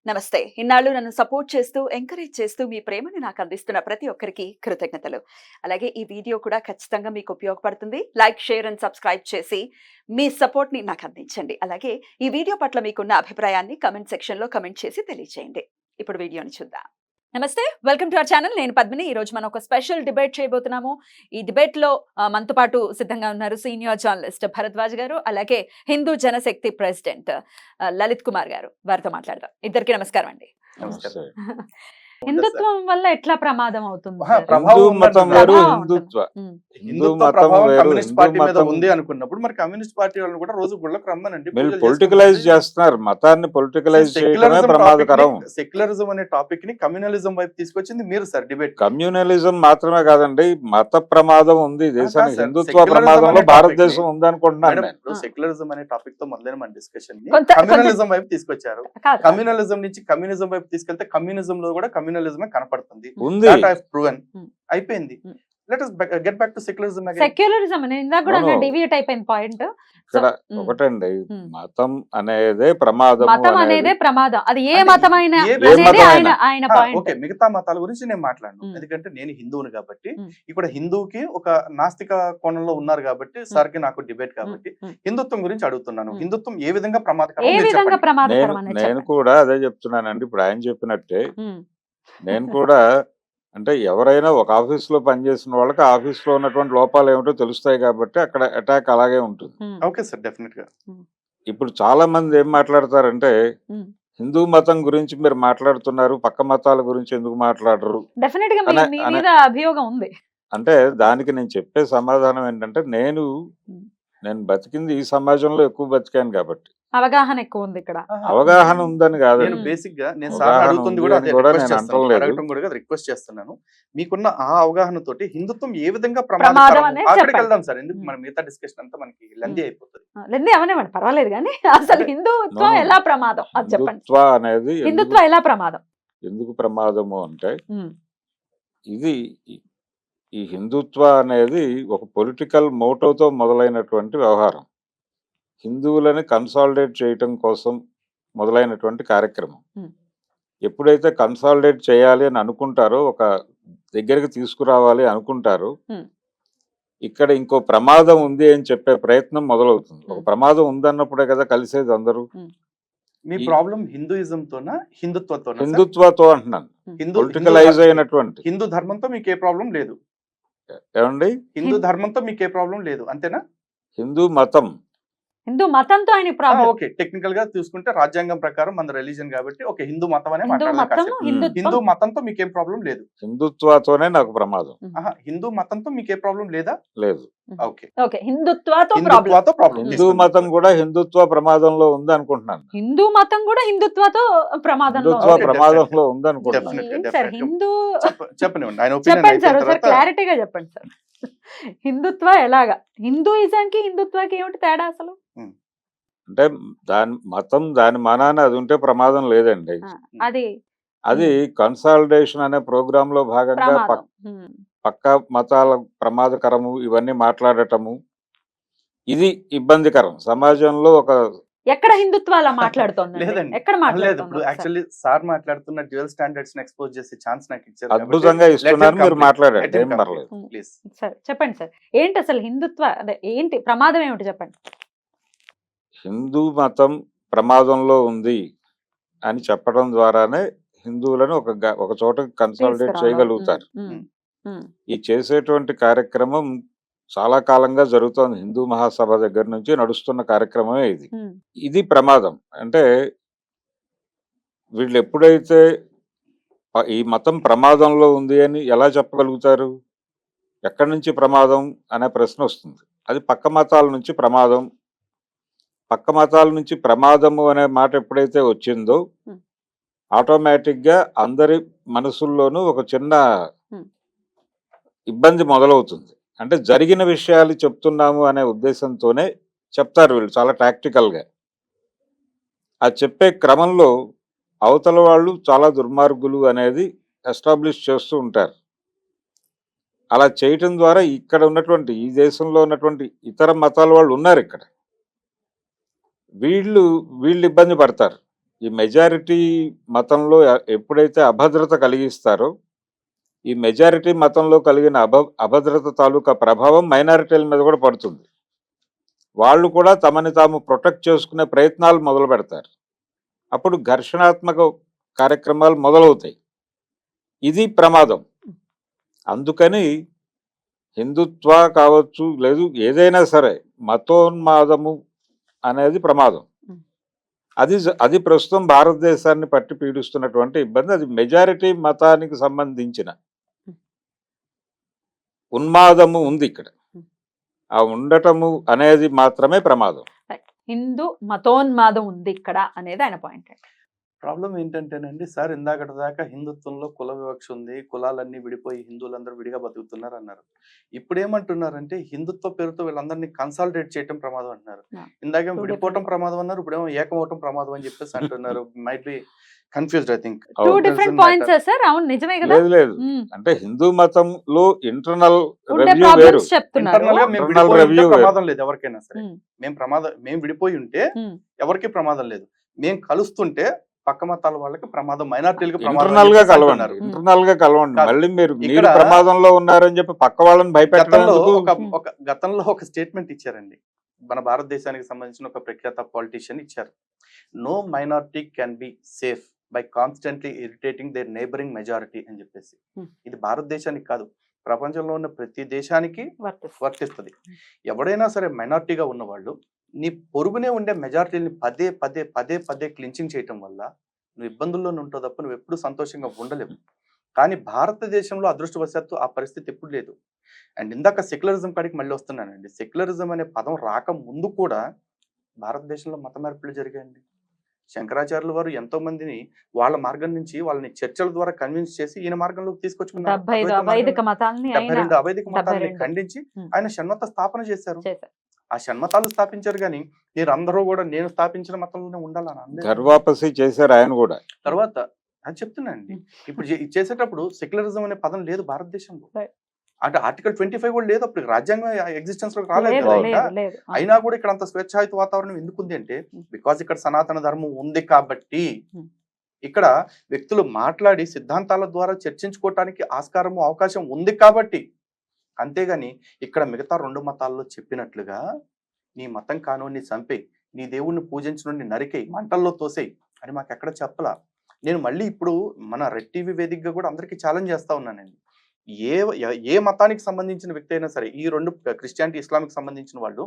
నమస్తే. ఇన్నాళ్ళు నన్ను సపోర్ట్ చేస్తూ, ఎంకరేజ్ చేస్తూ మీ ప్రేమని నాకు అందిస్తున్న ప్రతి ఒక్కరికి కృతజ్ఞతలు. అలాగే ఈ వీడియో కూడా ఖచ్చితంగా మీకు ఉపయోగపడుతుంది. లైక్, షేర్ అండ్ సబ్స్క్రైబ్ చేసి మీ సపోర్ట్‌ని నాకు అందించండి. అలాగే ఈ వీడియో పట్ల మీకున్న అభిప్రాయాన్ని కామెంట్ సెక్షన్‌లో కామెంట్ చేసి తెలియజేయండి. ఇప్పుడు వీడియోని చూద్దాం. నమస్తే. Welcome to our channel. నేను పద్మిని. ఈరోజు మనం ఒక స్పెషల్ డిబేట్ చేయబోతున్నాము. ఈ డిబేట్‌లో మనతో పాటు సిద్ధంగా ఉన్నారు సీనియర్ జర్నలిస్ట్ భరద్వాజ్ గారు, అలాగే హిందూ జనశక్తి ప్రెసిడెంట్ లలిత్ కుమార్ గారు. వారితో మాట్లాడదాం. ఇద్దరికీ నమస్కారం అండి. నమస్కారం. హిందుత్వం వల్ల ఎట్లా ప్రమాదం అవుతుంది? హిందూ మతం వేరు, ప్రభావం హిందుత్వ ఉమ్. హిందుత్వ మతం ప్రభావం వేరు, కమ్యూనిస్ట్ హిందూ పార్టీ మీద మతం ఉంది అనుకున్నప్పుడు మరి కమ్యూనిస్ట్ పార్టీ వాళ్ళని కూడా రోజు గుళ్ళకు రమ్మనండి. మీరు పొలిటికలైజ్ చేస్తున్నారు, మతాన్ని పొలిటికలైజ్ చేయడమే ప్రమాదకరం. సెక్యులరిజం అనే టాపిక్ ని కమ్యూనలిజం వైపు తీసుకొచ్చింది మీరు సార్ డిబేట్. కమ్యూనలిజం మాత్రమే కాదండి, మత ప్రమాదం ఉంది దేశానికి. సార్, హిందుత్వ secularism ప్రమాదంలో అనే భారతదేశం topic ఉంది అనుకుంటున్నాను నేను. సెక్యులరిజం అనే టాపిక్ తో మొదలైన మన డిస్కషన్ ని కొంత- కమ్యూనలిజం వైపు తీసుకొచ్చారు. కాదు. కమ్యూనలిజం నుంచి కమ్యూనిజం వైపు తీసుకెళ్తే కమ్యూనిజం లో కూడా కమ్యూనలిజమే కనపడుతుంది. ఉంది. That I've proven. Hmm. అయిపోయింది. Hmm. Let us get back to secularism again. Secularism నేను ఇందాక కూడా అవును. డివియేట్ అయిపోయింది పాయింట్. ఇక్కడ ఒకటండి, ఉమ్. మతం అనేదే ప్రమాదం మతం అనేదే ప్రమాదం. అది ఏ అంటే మతమైన ఏ అనేది మతమైనా. ఆయన పాయింట్. ఓకే, మిగతా మతాల గురించి నేను మాట్లాడను. Hmm. ఎందుకంటే నేను హిందువుని కాబట్టి Hmm. ఇక్కడ హిందువుకి ఒక నాస్తిక కోణంలో ఉన్నారు కాబట్టి సార్ కి నాకు డిబేట్ కాబట్టి హిందుత్వం గురించి అడుగుతున్నాను. Hmm. హిందుత్వం ఏ విధంగా ప్రమాదకరం ఏ మీరు విధంగా చెప్పండి. ప్రమాదకరం నేను అనేది నేను చెప్పండి. కూడా అదే చెప్తున్నానండి. ఇప్పుడు ఆయన చెప్పినట్టే ఉమ్. నేను కూడా, అంటే ఎవరైనా ఒక ఆఫీస్లో పనిచేసిన వాళ్ళకి ఆఫీస్లో ఉన్నటువంటి లోపాలు ఏమిటో తెలుస్తాయి కాబట్టి అక్కడ అటాక్ అలాగే ఉంటుంది. ఉమ్. ఓకే సార్, డెఫినెట్ గా. ఇప్పుడు చాలా మంది ఏం మాట్లాడతారంటే, ఉమ్. హిందూ మతం గురించి మీరు మాట్లాడుతున్నారు, పక్క మతాల గురించి ఎందుకు మాట్లాడరు డెఫినెట్ గా అనే- మీ అనే- మీద అభియోగం ఉంది. అంటే దానికి నేను చెప్పే సమాధానం ఏంటంటే, నేను బతికింది ఈ సమాజంలో ఎక్కువ బతికాను కాబట్టి. అవగాహన ఎక్కువ ఉంది ఇక్కడ. అవగాహన ఉందని కాదు, నేను బేసిక్ గా నేను అవగాహన సార్ అడుగుతుంది కూడా ఉంది అదే అని కూడా రిక్వెస్ట్ నేను చేస్తున్నాను. అంటలేదు. అడగటం కూడా రిక్వెస్ట్ చేస్తున్నాను. మీకున్న ఆ అవగాహన తోటి హిందుత్వం ఏ విధంగా ప్రమాదం ప్రమాదకరం అనేది అక్కడికి చెప్పండి. వెళ్దాం సార్. ఎందుకు మన మిగతా డిస్కషన్ అంతా మనకి లెంది అయిపోతుంది. లేదే అవనివ్వండి, పర్వాలేదు కానీ అసలు హిందుత్వం No, no. ఎలా ప్రమాదం అది చెప్పండి. హిందుత్వ అనేది హిందుత్వం ఎలా ప్రమాదం? ఎందుకు ప్రమాదము అంటే, ఉమ్. ఇది ఈ హిందుత్వ అనేది ఒక పొలిటికల్ మోటోతో మొదలైనటువంటి వ్యవహారం. హిందువులని కన్సాలిడేట్ చేయటం కోసం మొదలైనటువంటి కార్యక్రమం. Hmm. ఎప్పుడైతే కన్సాలిడేట్ చేయాలి అని అనుకుంటారో, ఒక దగ్గరికి తీసుకురావాలి అనుకుంటారో, Hmm. ఇక్కడ ఇంకో ప్రమాదం ఉంది అని చెప్పే ప్రయత్నం మొదలవుతుంది. ఒక Hmm. ప్రమాదం ఉందన్నప్పుడే కదా కలిసేది అందరూ. మీ ఈ- ప్రాబ్లం హిందూయిజం తోనా హిందుత్వతోనా సార్? హిందుత్వతో అంటున్నాను, హిందూ పొలిటికలైజ్ అయినటువంటి. హిందూ ధర్మంతో మీకు ఏ ప్రాబ్లం లేదు. ఏమండి, హిందూ ధర్మంతో మీకు ఏ ప్రాబ్లం లేదు, అంతేనా? హిందూ మతం, హిందూ మతంతో ఆయన ప్రాబ్లం. ఓకే, టెక్నికల్ గా చూసుకుంటే రాజ్యాంగం ప్రకారం మన రిలీజన్ కాబట్టి ఓకే హిందూ మతం అనే హిందూ మాట్లాడాలి మతం కాసేపు. హిందూ హిందుత్వం. మతంతో మీకు ఏం ప్రాబ్లం లేదు. హిందుత్వతోనే నాకు ప్రమాదం హిందూ మతంతో మీకు ఏ ప్రాబ్లం లేదా? లేదు. ఓకే, ఓకే, హిందుత్వతో ప్రాబ్లం. హిందుత్వతో ప్రాబ్లం. హిందూ మతం కూడా హిందుత్వ ప్రమాదంలో ఉంది అనుకుంటున్నాను. హిందూ మతం కూడా హిందుత్వతో ప్రమాదంలో హిందుత్వ ఉంది. Okay, ప్రమాదంలో ఉంది అనుకుంటున్నాను. Definitely. ఏంటి సార్ హిందూ చెప్పనివ్వండి ఆయన opinion చెప్పండి సార్, అయిపోయిన ఒకసారి తర్వాత క్లారిటీగా చెప్పండి సార్. హిందుత్వ ఎలాగా? హిందూయిజానికి హిందుత్వకి ఏమిటి తేడా అసలు? అంటే దాని మతం దాని మానాన అది ఉంటే ప్రమాదం లేదండి. అది అది కన్సాలిడేషన్ అనే ప్రోగ్రామ్ లో భాగంగా ప్రమాదం. పక్క మతాల ప్రమాదకరము ఇవన్నీ మాట్లాడటము, ఇది ఇబ్బందికరం. సమాజంలో ఒక ఎక్కడ హిందుత్వ అలా మాట్లాడుతోంది? లేదండి. ఎక్కడ లేదు, ఇప్పుడు మాట్లాడుతోంది? యాక్చువల్లీ సార్ మాట్లాడుతున్న డ్యూయల్ స్టాండర్డ్స్ ని ఎక్స్పోజ్ చేసే ఛాన్స్ నాకు ఇచ్చారు. అద్భుతంగా ఇస్తున్నారు, మీరు మాట్లాడండి, ఏం పర్లేదు. ప్లీజ్. సార్ చెప్పండి సార్, ఏంటి అసలు హిందుత్వ అదే ఏంటి ప్రమాదం ఏమిటి చెప్పండి. హిందూ మతం ప్రమాదంలో ఉంది అని చెప్పడం ద్వారానే హిందువులను ఒక చోట కన్సాలిడేట్ తీసుకురావడం. చేయగలుగుతారు. ఈ చేసేటువంటి కార్యక్రమం చాలా కాలంగా జరుగుతోంది. హిందూ మహాసభ దగ్గర నుంచి నడుస్తున్న కార్యక్రమమే ఇది. ఇది ప్రమాదం. అంటే వీళ్ళు ఎప్పుడైతే ఈ మతం ప్రమాదంలో ఉంది అని ఎలా చెప్పగలుగుతారు? ఎక్కడి నుంచి ప్రమాదం అనే ప్రశ్న వస్తుంది. అది పక్క మతాల నుంచి ప్రమాదం. పక్క మతాల నుంచి ప్రమాదము అనే మాట ఎప్పుడైతే వచ్చిందో, ఆటోమేటిక్గా అందరి మనసుల్లోనూ ఒక చిన్న ఇబ్బంది మొదలవుతుంది. అంటే జరిగిన విషయాలు చెప్తున్నాము అనే ఉద్దేశంతోనే చెప్తారు వీళ్ళు చాలా టాక్టికల్గా. ఆ చెప్పే క్రమంలో అవతల వాళ్ళు చాలా దుర్మార్గులు అనేది ఎస్టాబ్లిష్ చేస్తూ ఉంటారు. అలా చేయటం ద్వారా ఇక్కడ ఉన్నటువంటి ఈ దేశంలో ఉన్నటువంటి ఇతర మతాల వాళ్ళు ఉన్నారు ఇక్కడ, వీళ్ళు ఇబ్బంది పడతారు. ఈ మెజారిటీ మతంలో ఎప్పుడైతే అభద్రత కలిగిస్తారో ఈ మెజారిటీ మతంలో కలిగిన అభద్రత తాలూకా ప్రభావం మైనారిటీల మీద కూడా పడుతుంది. వాళ్ళు కూడా తమని తాము ప్రొటెక్ట్ చేసుకునే ప్రయత్నాలు మొదలు పెడతారు. అప్పుడు ఘర్షణాత్మక కార్యక్రమాలు మొదలవుతాయి. ఇది ప్రమాదం. అందుకని హిందుత్వ కావచ్చు, లేదు ఏదైనా సరే మతోన్మాదము అనేది ప్రమాదం. అది ప్రస్తుతం భారతదేశాన్ని పట్టి పీడిస్తున్నటువంటి ఇబ్బంది. అది మెజారిటీ మతానికి సంబంధించిన ఉన్మాదము ఉంది ఇక్కడ. ఆ ఉండటము అనేది మాత్రమే ప్రమాదం. హిందూ మతోన్మాదం ఉంది ఇక్కడ అనేది ఆయన పాయింట్. ప్రాబ్లం ఏంటంటేనండి సార్, ఇందాకటి దాకా హిందుత్వంలో కుల వివక్ష ఉంది, కులాలన్నీ విడిపోయి హిందువులందరూ విడిగా బతుకుతున్నారు అన్నారు. ఇప్పుడు ఏమంటున్నారంటే హిందుత్వ పేరుతో వీళ్ళందరినీ కన్సాలిడేట్ చేయటం ప్రమాదం అంటున్నారు. ఇందాక విడిపోవటం ప్రమాదం అన్నారు, ఇప్పుడేమో ఏకమవటం ప్రమాదం అని చెప్పేసి అంటున్నారు. Might be confused I think. Two different points sir. అవును, నిజమే కదా. లేదు లేదు, అంటే హిందూ మతంలో ఇంటర్నల్ ఉండే రివ్యూ వేరు. ప్రాబ్లమ్స్ చెప్తున్నారు. ఇంటర్నల్ గా మేము Internal విడిపోయి ఉంటే review ప్రమాదం లేదు ఎవరికైనా సరే. ఉమ్, మేము విడిపోయి ఉంటే ఉమ్. ఎవరికి ప్రమాదం లేదు. మేము కలుస్తుంటే పక్క మతాల వాళ్ళకి ప్రమాదం, మైనార్టీలకు ఇంటర్నల్ గా కలవండి, ఇంటర్నల్ గా కలవండి. కాదు. మళ్ళీ మీరు ఇక్కడ ప్రమాదంలో ఉన్నారని చెప్పి పక్క వాళ్ళని భయపెట్టడం ఎందుకు? గతంలో ఒక స్టేట్మెంట్ ఇచ్చారండి, మన భారతదేశానికి సంబంధించిన ఒక ప్రఖ్యాత పాలిటిషియన్ ఇచ్చారు. No minority can be safe by constantly irritating their neighbouring majority అని చెప్పేసి. ఇది భారతదేశానికి కాదు, ప్రపంచంలో ఉన్న ప్రతి దేశానికి వర్తిస్తుంది. ఎవడైనా సరే మైనారిటీగా ఉన్నవాళ్ళు నీ పొరుగునే ఉండే మెజారిటీని పదే పదే పదే పదే క్లించింగ్ చేయటం వల్ల నువ్వు ఇబ్బందుల్లోనే ఉంటావు తప్ప నువ్వు ఎప్పుడు సంతోషంగా ఉండలేవు. కానీ భారతదేశంలో అదృష్టవశాత్తు ఆ పరిస్థితి ఎప్పుడు లేదు. అండ్ ఇందాక సెక్యులరిజం కాడికి మళ్ళీ వస్తున్నానండి. సెక్యులరిజం అనే పదం రాక ముందు కూడా భారతదేశంలో మత మార్పులు జరిగాయండి. శంకరాచార్యుల వారు ఎంతో మందిని వాళ్ళ మార్గం నుంచి వాళ్ళని చర్చల ద్వారా కన్విన్స్ చేసి ఈయన మార్గంలోకి తీసుకొచ్చుకున్నారు. 72 అవైదిక మతాల్ని 72 అవైదిక మతాలని 72 ఖండించి ఉమ్. ఆయన షణ్మత స్థాపన చేశారు. చేశారు. ఆ షణ్మతాలు స్థాపించారు, కానీ మీరు అందరూ కూడా నేను స్థాపించిన మతంలోనే ఉండాలని అనలేదు. గర్వాపసి చేశారు ఆయన కూడా. తర్వాత అది చెప్తున్నానండి, ఇప్పుడు చేసేటప్పుడు సెక్యులరిజం అనే పదం లేదు భారతదేశంలో. Right. అంటే ఆర్టికల్ 25 కూడా లేదు, అప్పుడు రాజ్యాంగం ఎగ్జిస్టెన్స్ లో రాలేదు లేదు, కదా లేదు, ఇంకా. లేదు. అయినా కూడా ఇక్కడ అంత స్వేచ్ఛాయుత వాతావరణం ఎందుకు ఉంది అంటే బికాజ్ ఇక్కడ సనాతన ధర్మం ఉంది కాబట్టి. ఇక్కడ వ్యక్తులు మాట్లాడి సిద్ధాంతాల ద్వారా చర్చించుకోవటానికి ఆస్కారము అవకాశం ఉంది కాబట్టి. అంతేగాని ఇక్కడ మిగతా 2 మతాల్లో చెప్పినట్లుగా నీ మతం కానోని చంపేయి, నీ దేవుణ్ణి పూజించనుండి నరికేయి, మంటల్లో తోసేయి అని మాకు ఎక్కడ చెప్పలా. నేను మళ్ళీ ఇప్పుడు మన రెడ్ టీవీ వేదికగా కూడా అందరికీ ఛాలెంజ్ చేస్తా ఉన్నానండి. ఏ మతానికి సంబంధించిన వ్యక్తి అయినా సరే, ఈ 2 క్రిస్టియానిటీ ఇస్లామిక్ సంబంధించిన వాళ్ళు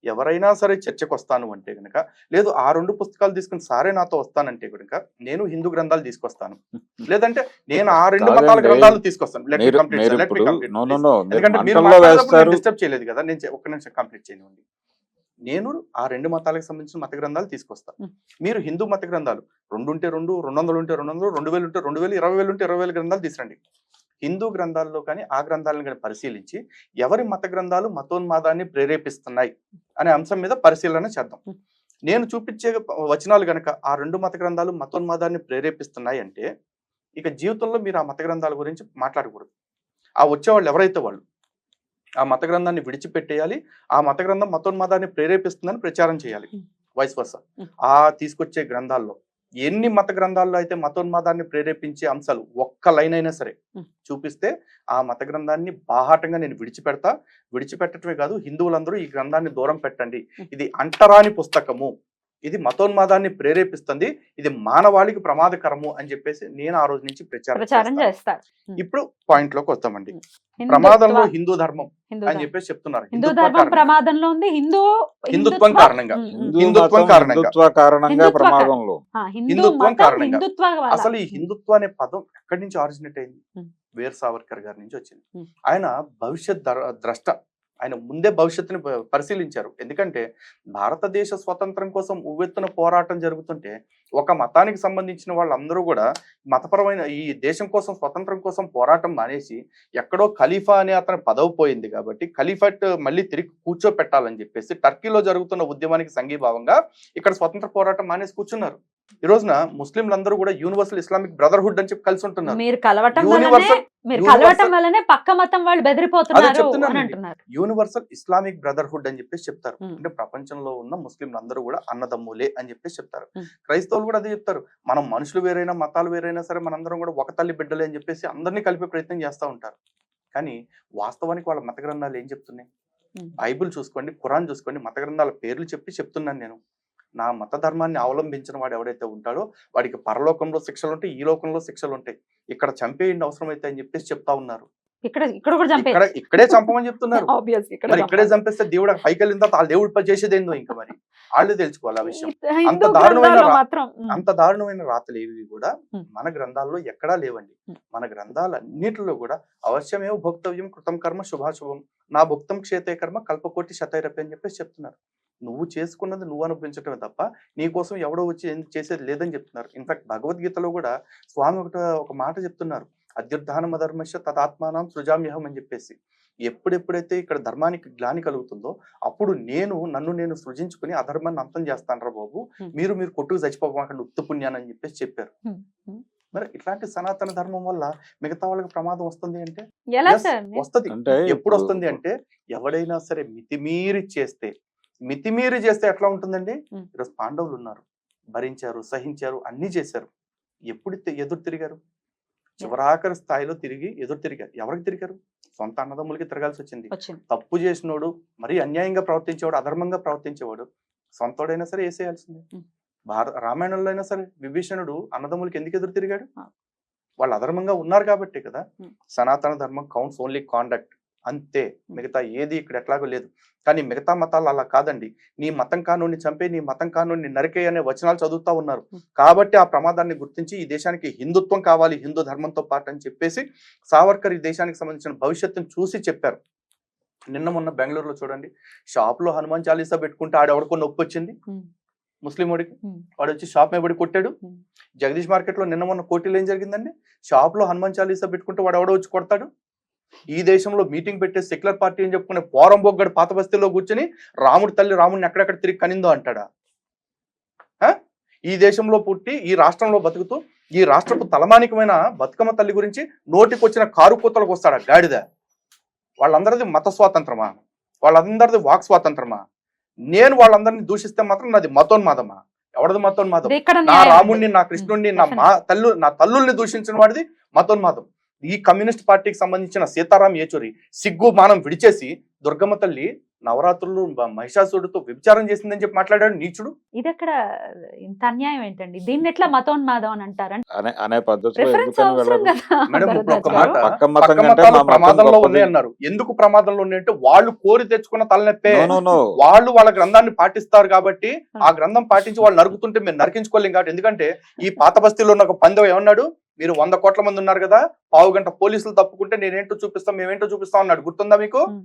ఎవరైనా సరే చర్చకు వస్తాను అంటే కనుక, లేదు ఆ 2 పుస్తకాలు తీసుకుని సారే నాతో వస్తానంటే కనుక నేను హిందూ గ్రంథాలు తీసుకొస్తాను, లేదంటే నేను ఆ 2 మతాల గ్రంథాలు తీసుకొస్తాను. ఎందుకంటే మీరు డిస్టర్బ్ చేయలేదు కదా, నేను ఒక్క నిమిషం కంప్లీట్ చేయనివ్వండి. నేను ఆ 2 మతాలకు సంబంధించిన మత గ్రంథాలు తీసుకొస్తాను. మీరు హిందూ మత గ్రంథాలు 2 ఉంటే 2, 200 ఉంటే 200, 2000 ఉంటే 2000, 20,000 ఉంటే 20,000 గ్రంథాలు తీసురండి. హిందూ గ్రంథాల్లో కానీ ఆ గ్రంథాలను కానీ పరిశీలించి ఎవరి మత గ్రంథాలు మతోన్మాదాన్ని ప్రేరేపిస్తున్నాయి అనే అంశం మీద పరిశీలన చేద్దాం. నేను చూపించే వచనాలు గనక ఆ 2 మత గ్రంథాలు మతోన్మాదాన్ని ప్రేరేపిస్తున్నాయి అంటే ఇక జీవితంలో మీరు ఆ మత గ్రంథాల గురించి మాట్లాడకూడదు. ఆ వచ్చేవాళ్ళు ఎవరైతే వాళ్ళు ఆ మత గ్రంథాన్ని విడిచిపెట్టేయాలి. ఆ మత గ్రంథం మతోన్మాదాన్ని ప్రేరేపిస్తుందని ప్రచారం చేయాలి. Vice versa. ఆ తీసుకొచ్చే గ్రంథాల్లో ఎన్ని మత గ్రంథాల్లో అయితే మతోన్మాదాన్ని ప్రేరేపించే అంశాలు ఒక్క లైన్ అయినా సరే చూపిస్తే ఆ మత గ్రంథాన్ని బాహాటంగా నేను విడిచిపెట్టడమే కాదు, హిందువులందరూ ఈ గ్రంథాన్ని దూరం పెట్టండి, ఇది అంటరాని పుస్తకము, ఇది మతోన్మాదాన్ని ప్రేరేపిస్తుంది, ఇది మానవాళికి ప్రమాదకరము అని చెప్పేసి నేను ఆ రోజు నుంచి ప్రచారం చేస్తాను. ఇప్పుడు పాయింట్ లోకి వస్తామండి. ప్రమాదంలో హిందూ ధర్మం అని చెప్పేసి చెప్తున్నారు. హిందూ ధర్మం ప్రమాదంలో ఉంది. హిందుత్వం కారణంగా ప్రమాదంలో హిందుత్వం కారణంగా. అసలు ఈ హిందుత్వం అనే పదం ఎక్కడి నుంచి ఆరిజినేట్ అయింది? వీర్ సావర్కర్ గారి నుంచి వచ్చింది. ఆయన భవిష్యత్ ద్రష్ట, ఆయన ముందే భవిష్యత్తుని పరిశీలించారు. ఎందుకంటే భారతదేశ స్వతంత్రం కోసం ఉవ్వెత్తున పోరాటం జరుగుతుంటే ఒక మతానికి సంబంధించిన వాళ్ళందరూ కూడా మతపరమైన ఈ దేశం కోసం స్వతంత్రం కోసం పోరాటం మానేసి ఎక్కడో ఖలీఫా అనే అతని పదవి పోయింది కాబట్టి ఖలీఫట్ మళ్ళీ తిరిగి కూర్చోపెట్టాలని చెప్పేసి టర్కీలో జరుగుతున్న ఉద్యమానికి సంఘీభావంగా ఇక్కడ స్వతంత్ర పోరాటం మానేసి కూర్చున్నారు. ఈ రోజున ముస్లింలందరూ కూడా యూనివర్సల్ ఇస్లామిక్ బ్రదర్హుడ్ అని చెప్పి కలిసి ఉంటున్నారు. మీరు కలవటం యూనివర్సల్ వల్లనే పక్క మతం వాళ్ళు అదే బెదిరిపోతున్నారు చెప్తున్నాను అని అండి. అంటున్నారు. యూనివర్సల్ ఇస్లామిక్ బ్రదర్హుడ్ అని చెప్పేసి చెప్తారు. ఉమ్. అంటే ప్రపంచంలో ఉన్న ముస్లింలందరూ కూడా అన్నదమ్ములే అని చెప్పేసి చెప్తారు. ఉమ్. క్రైస్తవులు కూడా అదే చెప్తారు. మనం మనుషులు వేరైనా మతాలు వేరైనా సరే మనందరం కూడా ఒక తల్లి బిడ్డలే అని చెప్పేసి అందరినీ కలిపే ప్రయత్నం చేస్తూ ఉంటారు. కానీ వాస్తవానికి వాళ్ళ మత గ్రంథాలు ఏం చెప్తున్నాయి? ఉమ్. బైబిల్ చూసుకోండి, ఖురాన్ చూసుకోండి, మత గ్రంథాల పేర్లు చెప్పి చెప్తున్నాను నేను. నా మత ధర్మాన్ని అవలంబించిన వాడు ఎవడైతే ఉంటాడో వాడికి పరలోకంలో శిక్షలు ఉంటాయి, ఈ లోకంలో శిక్షలు ఉంటాయి. ఇక్కడ చంపేయండి అవసరమైతే అని చెప్పేసి చెప్తా ఉన్నారు. ఇక్కడ కూడా చంపే ఇక్కడే చంపమని చెప్తున్నారు. Obviously ఇక్కడ మరి ఇక్కడే చంపాలి. చంపేస్తే దేవుడు పైకి వెళ్ళిన తర్వాత ఆ దేవుడు చేసేది ఏందో ఇంకా మరి వాళ్ళే తెలుసుకోవాలి ఆ విషయం. హిందూ దారుణమైన గ్రంథాల్లో రా- మాత్రం అంత దారుణమైన రాతలు ఏవి కూడా ఉమ్. మన గ్రంథాల్లో ఎక్కడా లేవండి. ఉమ్. మన గ్రంథాలన్నిటిలో కూడా అవశ్యమేవ భోక్తవ్యం కృతం కర్మ శుభాశుభం నా భుక్తం క్షేతే కర్మ కల్పకోటి శతైరపి అని చెప్పేసి చెప్తున్నారు. నువ్వు చేసుకున్నది నువ్వు అనుభవించటమే తప్ప నీ కోసం ఎవడో వచ్చి ఏం చేసేది లేదని చెప్తున్నారు. ఇన్ఫాక్ట్ భగవద్గీతలో కూడా స్వామి ఒక మాట చెప్తున్నారు. అధ్యుర్ధానం అధర్మశ్య తదాత్మానం సృజామ్యహం అని చెప్పేసి. ఎప్పుడెప్పుడైతే ఇక్కడ ధర్మానికి గ్లాని కలుగుతుందో అప్పుడు నన్ను నేను సృజించుకుని అధర్మాన్ని అంతం చేస్తానరా బాబు, మీరు కొట్టుకు చచ్చిపోకండి ఉత్తు పుణ్యాన్ని అని చెప్పేసి చెప్పారు. మరి ఇట్లాంటి సనాతన ధర్మం వల్ల మిగతా వాళ్ళకి ప్రమాదం వస్తుంది అంటే ఎలా Yes, సార్ వస్తది. అంటే ఎప్పుడు ఇప్పుడు- వస్తుంది అంటే ఎవడైనా సరే మితిమీరి చేస్తే ఎట్లా ఉంటుందండి? ఉం. ఈరోజు పాండవులు ఉన్నారు, భరించారు, సహించారు, అన్ని చేశారు. ఎప్పుడు ఎదురు తిరిగారు? చివరాఖరి స్థాయిలో ఎదురు తిరిగారు. ఎవరికి తిరిగారు? సొంత అన్నదమ్ములకి తిరగాల్సి వచ్చింది. వచ్చింది. తప్పు చేసినోడు, మరీ అన్యాయంగా ప్రవర్తించేవాడు, అధర్మంగా ప్రవర్తించేవాడు సొంతోడైనా సరే వేసేయాల్సిందే. ఉం. రామాయణంలో అయినా సరే విభీషణుడు అన్నదమ్ములకి ఎందుకు ఎదురు తిరిగాడు? ఆ. వాళ్ళు అధర్మంగా ఉన్నారు కాబట్టి కదా. ఉం. సనాతన ధర్మం కౌంట్స్ ఓన్లీ కాండక్ట్ అంతే, మిగతా ఏది ఇక్కడ ఎట్లాగో లేదు. కానీ మిగతా మతాలు అలా కాదండి. నీ మతం కానూని చంపే, నీ మతం కానూని నరికే అనే వచనాలు చదువుతా ఉన్నారు. కాబట్టి ఆ ప్రమాదాన్ని గుర్తించి ఈ దేశానికి హిందుత్వం కావాలి హిందూ ధర్మంతో పాటు అని చెప్పేసి సావర్కర్ ఈ దేశానికి సంబంధించిన భవిష్యత్తును చూసి చెప్పారు. నిన్న మొన్న బెంగళూరులో చూడండి, షాప్ లో హనుమాన్ చాలీసా పెట్టుకుంటే ఆడెవడికో నొప్పి వచ్చింది ఉం. ముస్లిం వాడికి, ఉం. వాడు వచ్చి షాప్ మీద పడి కొట్టాడు. ఉం. జగదీష్ మార్కెట్ లో నిన్న మొన్న కోటిలో ఏం జరిగిందండి? షాప్ లో హనుమాన్ చాలీసా పెట్టుకుంటే వాడు ఎవడో వచ్చి కొడతాడు. ఈ దేశంలో మీటింగ్ పెట్టే సెక్యులర్ పార్టీ అని చెప్పుకునే పోరం బొగ్గడు పాత బస్తీలో కూర్చొని రాముడి తల్లి రాముడిని ఎక్కడెక్కడ తిరిగి కనిందో అంటాడా? ఈ దేశంలో పుట్టి ఈ రాష్ట్రంలో బతుకుతూ ఈ రాష్ట్రపు తలమానికమైన బతుకమ్మ తల్లి గురించి నోటికొచ్చిన కారు కూతలకు వస్తాడా గాడిద? వాళ్ళందరిది మత స్వాతంత్రమా? వాళ్ళందరిది వాక్ స్వాతంత్రమా? నేను వాళ్ళందరినీ దూషిస్తే మాత్రం నాది మతోన్మాదమా? ఎవడది మతోన్మాదం? ఇక్కడ నా న్యాయం రాముడిని, ఉంది. నా కృష్ణుడిని, నా తల్లుల్ని దూషించిన వాడిది మతోన్మాదం. ఈ కమ్యూనిస్ట్ పార్టీకి సంబంధించిన సీతారాం యేచూరి సిగ్గు మానం విడిచేసి దుర్గమ్మ తల్లి నవరాత్రులు మహిషాసురుడితో వ్యభిచారం చేసిందని చెప్పి మాట్లాడాడు నీచుడు. ఇది ఎక్కడ ఇంత అన్యాయం ఏంటండి? దీన్ని ఎట్లా మతోన్మాదం అని అంటారంటే అనే పద్ధతిలో రిఫరెన్స్ ఎందుకని అవసరం వెళ్ళదు? కదా మేడం ఇప్పుడు ఒక భరద్వాజ్ మాట, గారు. పక్క మతం పక్క కంటే మతాలు మా మతం ప్రమాదంలో గొప్పది. ఉన్నాయి అన్నారు. ఎందుకు ప్రమాదంలో ఉన్నాయంటే వాళ్ళు కోరి తెచ్చుకున్న తలనొప్పే. No, no, no. వాళ్ళు వాళ్ళ గ్రంథాన్ని పాటిస్తారు కాబట్టి ఆ గ్రంథం పాటించి వాళ్ళు నరుకుతుంటే మేము నరికించుకోలేం కాబట్టి. ఎందుకంటే ఈ పాత బస్తీలో ఉన్న ఒక పందెం ఏమన్నాడు? మీరు 100 కోట్ల మంది ఉన్నారు కదా, పావు గంట పోలీసులు తప్పుకుంటే నేనేంటో చూపిస్తాం, మేమేంటో చూపిస్తాం అన్నాడు. గుర్తుందా మీకు? ఉం.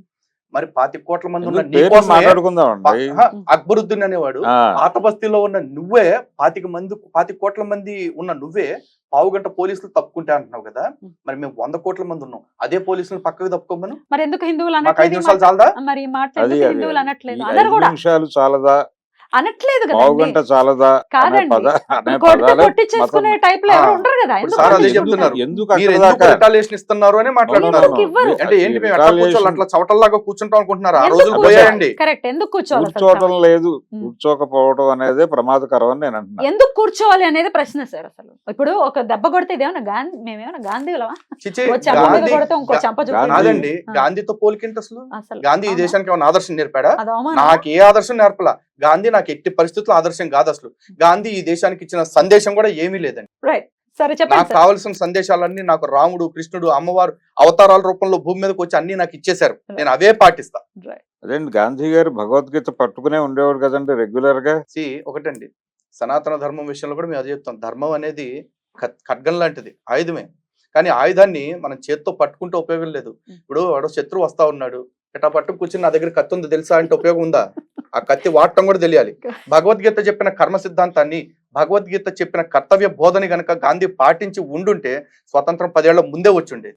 మరి 25 కోట్ల మంది ఉన్న ఎందుకు పేర్లు నీకోసమే మాట్లాడుకుందామండి. అక్బరుద్దీన్ అనేవాడు ఆ, పాత బస్తీలో ఉన్న నువ్వే 25 కోట్ల మంది ఉన్న నువ్వే పావు గంట పోలీసులు తప్పుకుంటే అంటున్నావు కదా. మరి మేము 100 కోట్ల మంది ఉన్నాం, అదే పోలీసులు పక్కకు తప్పుకోమను. మరి ఎందుకు హిందువులు మాకు 5 అనట్లేదు ఈ నిమిషాలు మాట? చాలదా? మరి ఈ మాట అది ఎందుకు అది హిందువులు అది. అనట్లేదు? ఈ అందరు 5 కూడా నిమిషాలు చాలదా, అనట్లేదు పావు కదండి. గంట చాలదా అనే కాదండి. అనే కొడితే పదాలే కొట్టించేసుకునే మతం. టైప్ లో ఎవరు ఆ. ఉండరు కదా. ఇప్పుడు ఎందుకు సార్ అదే కొట్టించుకుంటారు? చెప్తున్నారు. ఎందుకు మీరు అక్కడ ఎందుకు దాకా? రిటాలియేషన్ ఇస్తున్నారు అని మాట్లాడుతున్నారు. ఎందుకు ఇవ్వరు? అంటే ఏంటి మేము ఎట్లా కూర్చోవాలి, అట్లా చవటల్లాగా కూర్చుంటాం అనుకుంటున్నారు? ఆ ఎందుకు రోజులు కూర్చోవాలి? పోయాయండి. కరెక్ట్. ఎందుకు కూర్చోవాలి అసలు? కూర్చోవటం లేదు, ఉం. కూర్చోకపోవడం అనేది ప్రమాదకరం అని నేను అంటున్నా. ఎందుకు కూర్చోవాలి అనేది ప్రశ్న సార్. అసలు ఇప్పుడు ఒక దెబ్బ కొడితే ఇదేమన్నా మేమేమన్నా గాంధీలమా? చిచి, ఓ చెంప మీద గాంధీ కొడితే ఇంకో చెంప గాంధీ- చూపించాలి. కాదండి, ఆ. గాంధీతో పోలికేంటి అసలు? అసలు గాంధీ ఈ అవునా? దేశానికి ఏమైనా ఆదర్శం నేర్పాడా? అది అవమానం. నాకు ఏ ఆదర్శం నేర్పలా. గాంధీ నాకు ఎట్టి పరిస్థితుల్లో ఆదర్శం కాదు అసలు. గాంధీ ఈ దేశానికి ఇచ్చిన సందేశం కూడా ఏమీ లేదండి. రైట్. సరే చెప్పండి నాకు సార్. కావాల్సిన సందేశాలన్నీ నాకు రాముడు, కృష్ణుడు, అమ్మవారు అవతారాల రూపంలో భూమి మీదకి వచ్చి అన్ని నాకు ఇచ్చేశారు. నేను అవే పాటిస్తా. రైట్. అదేంటి గాంధీ గారు భగవద్గీత పట్టుకునే ఉండేవాడు కదండి రెగ్యులర్ గా. ఒకటండి, సనాతన ధర్మం విషయంలో కూడా మేము అదే చెప్తాం. ధర్మం అనేది ఖడ్గం లాంటిది, ఆయుధమే. కానీ ఆయుధాన్ని మనం చేత్తో పట్టుకుంటే ఉపయోగం లేదు. ఇప్పుడు వాడు శత్రువు వస్తా ఉన్నాడు, ఇట్లా పట్టుకు కూర్చుని నా దగ్గర కత్తి ఉంది తెలుసా అంటే ఉపయోగం ఉందా? ఆ కత్తి వాడటం కూడా తెలియాలి. భగవద్గీత చెప్పిన కర్మ సిద్ధాంతాన్ని, భగవద్గీత చెప్పిన కర్తవ్య బోధని గనక గాంధీ పాటించి ఉండుంటే స్వతంత్రం 10 ఏళ్ల ముందే వచ్చుండేది.